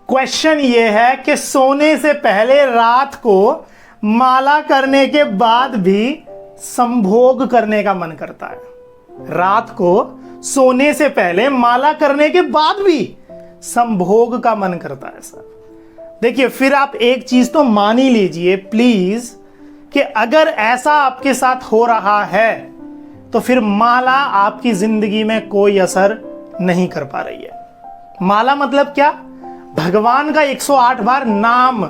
Question ये है कि सोने से पहले रात को माला करने के बाद भी संभोग करने का मन करता है। रात को सोने से पहले माला करने के बाद भी संभोग का मन करता है सर। देखिए, फिर आप एक चीज तो मान ही लीजिए प्लीज कि अगर ऐसा आपके साथ हो रहा है तो फिर माला आपकी जिंदगी में कोई असर नहीं कर पा रही है। माला मतलब क्या? भगवान का 108 बार नाम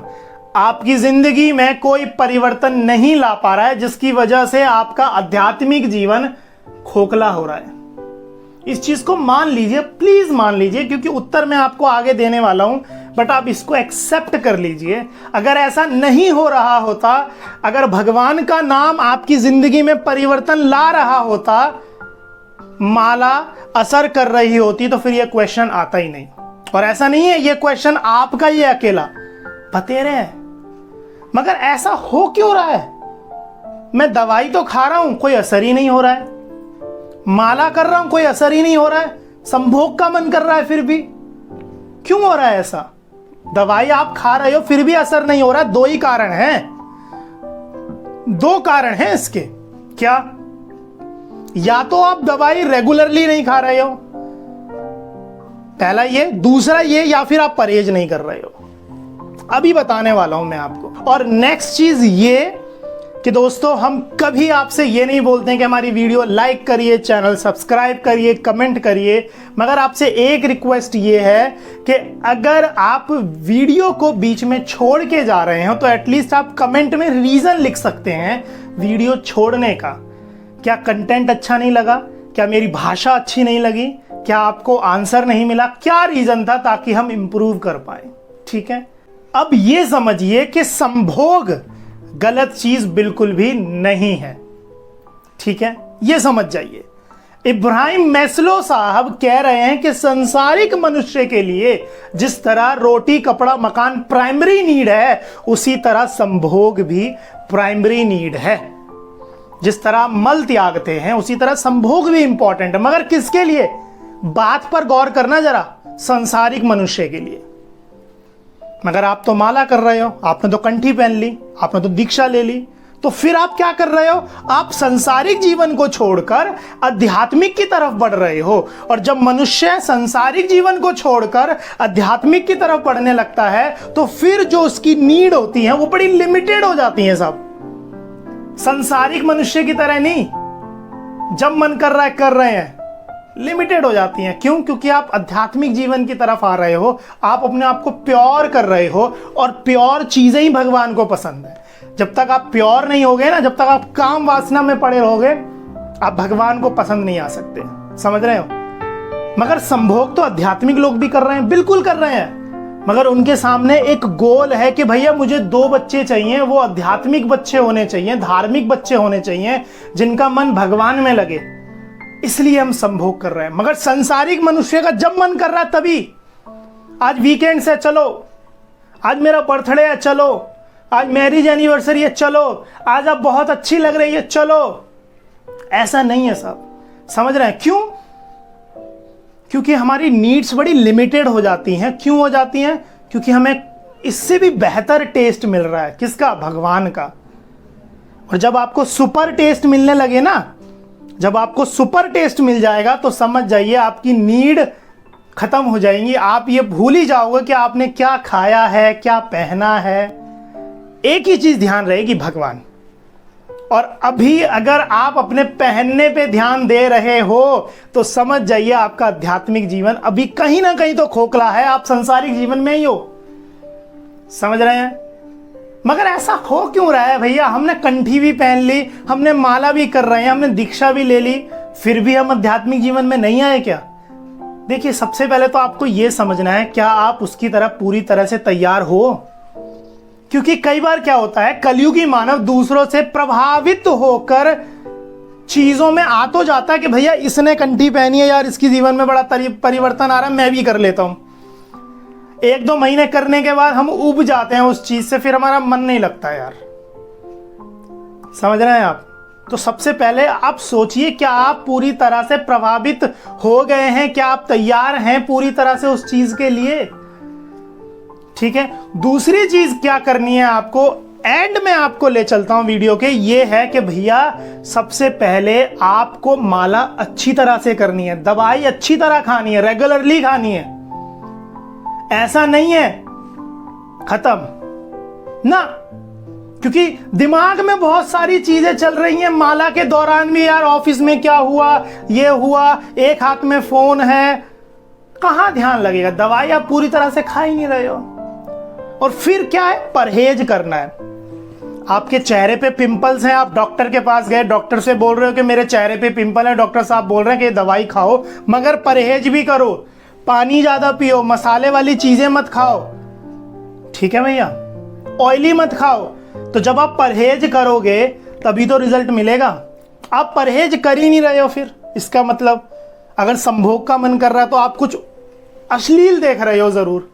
आपकी जिंदगी में कोई परिवर्तन नहीं ला पा रहा है, जिसकी वजह से आपका आध्यात्मिक जीवन खोखला हो रहा है। इस चीज को मान लीजिए, प्लीज मान लीजिए, क्योंकि उत्तर मैं आपको आगे देने वाला हूं, बट आप इसको एक्सेप्ट कर लीजिए। अगर ऐसा नहीं हो रहा होता, अगर भगवान का नाम आपकी जिंदगी में परिवर्तन ला रहा होता, माला असर कर रही होती, तो फिर यह क्वेश्चन आता ही नहीं। और ऐसा नहीं है ये क्वेश्चन आपका ही अकेला, बतेरे हैं। मगर ऐसा हो क्यों रहा है? मैं दवाई तो खा रहा हूं, कोई असर ही नहीं हो रहा है। माला कर रहा हूं, कोई असर ही नहीं हो रहा है। संभोग का मन कर रहा है, फिर भी क्यों हो रहा है ऐसा? दवाई आप खा रहे हो फिर भी असर नहीं हो रहा। दो ही कारण हैं, दो कारण हैं इसके। क्या? या तो आप दवाई रेगुलरली नहीं खा रहे हो, पहला ये, दूसरा ये, या फिर आप परहेज नहीं कर रहे हो। अभी बताने वाला हूं मैं आपको। और नेक्स्ट चीज ये कि दोस्तों, हम कभी आपसे ये नहीं बोलते हैं कि हमारी वीडियो लाइक करिए, चैनल सब्सक्राइब करिए, कमेंट करिए, मगर आपसे एक रिक्वेस्ट ये है कि अगर आप वीडियो को बीच में छोड़ के जा रहे हो तो एटलीस्ट आप कमेंट में रीजन लिख सकते हैं वीडियो छोड़ने का। क्या कंटेंट अच्छा नहीं लगा? क्या मेरी भाषा अच्छी नहीं लगी? क्या आपको आंसर नहीं मिला? क्या रीजन था, ताकि हम इंप्रूव कर पाए। ठीक है, अब ये समझिए कि संभोग गलत चीज बिल्कुल भी नहीं है। ठीक है, ये समझ जाइए। इब्राहिम मैस्लो साहब कह रहे हैं कि संसारिक मनुष्य के लिए जिस तरह रोटी, कपड़ा, मकान प्राइमरी नीड है, उसी तरह संभोग भी प्राइमरी नीड है। जिस तरह मल त्यागते हैं उसी तरह संभोग भी इंपॉर्टेंट है। मगर किसके लिए? बात पर गौर करना जरा, संसारिक मनुष्य के लिए। मगर आप तो माला कर रहे हो, आपने तो कंठी पहन ली, आपने तो दीक्षा ले ली, तो फिर आप क्या कर रहे हो? आप संसारिक जीवन को छोड़कर आध्यात्मिक की तरफ बढ़ रहे हो। और जब मनुष्य संसारिक जीवन को छोड़कर आध्यात्मिक की तरफ बढ़ने लगता है तो फिर जो उसकी नीड होती है वो बड़ी लिमिटेड हो जाती है। सब संसारिक मनुष्य की तरह नहीं, जब मन कर रहा है कर रहे हैं, लिमिटेड हो जाती हैं। क्यों? क्योंकि आप आध्यात्मिक जीवन की तरफ आ रहे हो, आप अपने आप को प्योर कर रहे हो, और प्योर चीजें ही भगवान को पसंद है। जब तक आप प्योर नहीं होगे ना, जब तक आप काम वासना में पड़े रहोगे, आप भगवान को पसंद नहीं आ सकते। समझ रहे हो? मगर संभोग तो आध्यात्मिक लोग भी कर रहे हैं, बिल्कुल कर रहे हैं, मगर उनके सामने एक गोल है कि भैया मुझे 2 बच्चे चाहिए, वो आध्यात्मिक बच्चे होने चाहिए, धार्मिक बच्चे होने चाहिए, जिनका मन भगवान में लगे। इसलिए हम संभोग कर रहे हैं। मगर संसारिक मनुष्य का जब मन कर रहा है तभी, आज वीकेंड है, चलो, आज मेरा बर्थडे है, चलो, आज मैरिज एनिवर्सरी है, चलो, आज आप बहुत अच्छी लग रही है, चलो। ऐसा नहीं है साहब, समझ रहे हैं? क्यों? क्योंकि हमारी नीड्स बड़ी लिमिटेड हो जाती हैं। क्यों हो जाती हैं? क्योंकि हमें इससे भी बेहतर टेस्ट मिल रहा है। किसका? भगवान का। और जब आपको सुपर टेस्ट मिलने लगे ना, जब आपको सुपर टेस्ट मिल जाएगा तो समझ जाइए आपकी नीड खत्म हो जाएंगी। आप ये भूल ही जाओगे कि आपने क्या खाया है, क्या पहना है। एक ही चीज ध्यान रहेगी, भगवान। और अभी अगर आप अपने पहनने पे ध्यान दे रहे हो तो समझ जाइए आपका आध्यात्मिक जीवन अभी कहीं ना कहीं तो खोखला है। आप संसारिक जीवन में ही हो। समझ रहे हैं? मगर ऐसा हो क्यों रहा है भैया? हमने कंठी भी पहन ली, हमने माला भी कर रहे हैं, हमने दीक्षा भी ले ली, फिर भी हम आध्यात्मिक जीवन में नहीं आए क्या? देखिए, सबसे पहले तो आपको यह समझना है, क्या आप उसकी तरफ पूरी तरह से तैयार हो? क्योंकि कई बार क्या होता है, कलयुगी मानव दूसरों से प्रभावित होकर चीजों में आ तो जाता है कि भैया इसने कंठी पहनी है यार, इसकी जीवन में बड़ा परिवर्तन आ रहा है, मैं भी कर लेता हूं। 1-2 महीने करने के बाद हम उब जाते हैं उस चीज से, फिर हमारा मन नहीं लगता यार। समझ रहे हैं आप? तो सबसे पहले आप सोचिए, क्या आप पूरी तरह से प्रभावित हो गए हैं? क्या आप तैयार हैं पूरी तरह से उस चीज के लिए? ठीक है। दूसरी चीज क्या करनी है आपको, एंड में आपको ले चलता हूं वीडियो के, ये है कि भैया सबसे पहले आपको माला अच्छी तरह से करनी है, दवाई अच्छी तरह खानी है, रेगुलरली खानी है। ऐसा नहीं है खत्म ना, क्योंकि दिमाग में बहुत सारी चीजें चल रही हैं। माला के दौरान भी यार ऑफिस में क्या हुआ, ये हुआ, एक हाथ में फोन है, कहां ध्यान लगेगा। दवाई आप पूरी तरह से खा ही नहीं रहे हो। और फिर क्या है, परहेज करना है। आपके चेहरे पे पिंपल्स हैं, आप डॉक्टर के पास गए, डॉक्टर से बोल रहे हो कि मेरे चेहरे पे पिंपल है, डॉक्टर साहब बोल रहे हैं कि दवाई खाओ, मगर परहेज भी करो, पानी ज्यादा पियो, मसाले वाली चीजें मत खाओ, ठीक है भैया, ऑयली मत खाओ। तो जब आप परहेज करोगे तभी तो रिजल्ट मिलेगा। आप परहेज कर ही नहीं रहे हो, फिर इसका मतलब अगर संभोग का मन कर रहा है तो आप कुछ अश्लील देख रहे हो जरूर।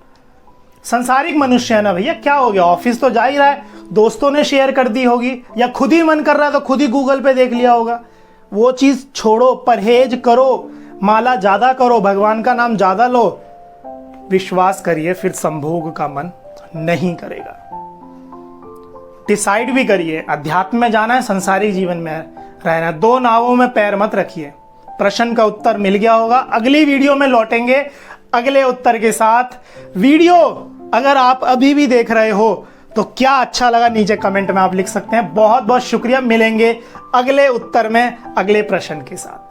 संसारिक मनुष्य है ना भैया, क्या हो गया, ऑफिस तो जा ही रहा है, दोस्तों ने शेयर कर दी होगी, या खुद ही मन कर रहा है तो खुद ही गूगल पे देख लिया होगा। वो चीज छोड़ो, परहेज करो, माला ज्यादा करो, भगवान का नाम ज्यादा लो, विश्वास करिए फिर संभोग का मन नहीं करेगा। डिसाइड भी करिए, अध्यात्म में जाना है, संसारिक जीवन में रहना है, दो नावों में पैर मत रखिए। प्रश्न का उत्तर मिल गया होगा। अगली वीडियो में लौटेंगे अगले उत्तर के साथ। वीडियो अगर आप अभी भी देख रहे हो तो क्या अच्छा लगा नीचे कमेंट में आप लिख सकते हैं। बहुत बहुत शुक्रिया, मिलेंगे अगले उत्तर में अगले प्रश्न के साथ।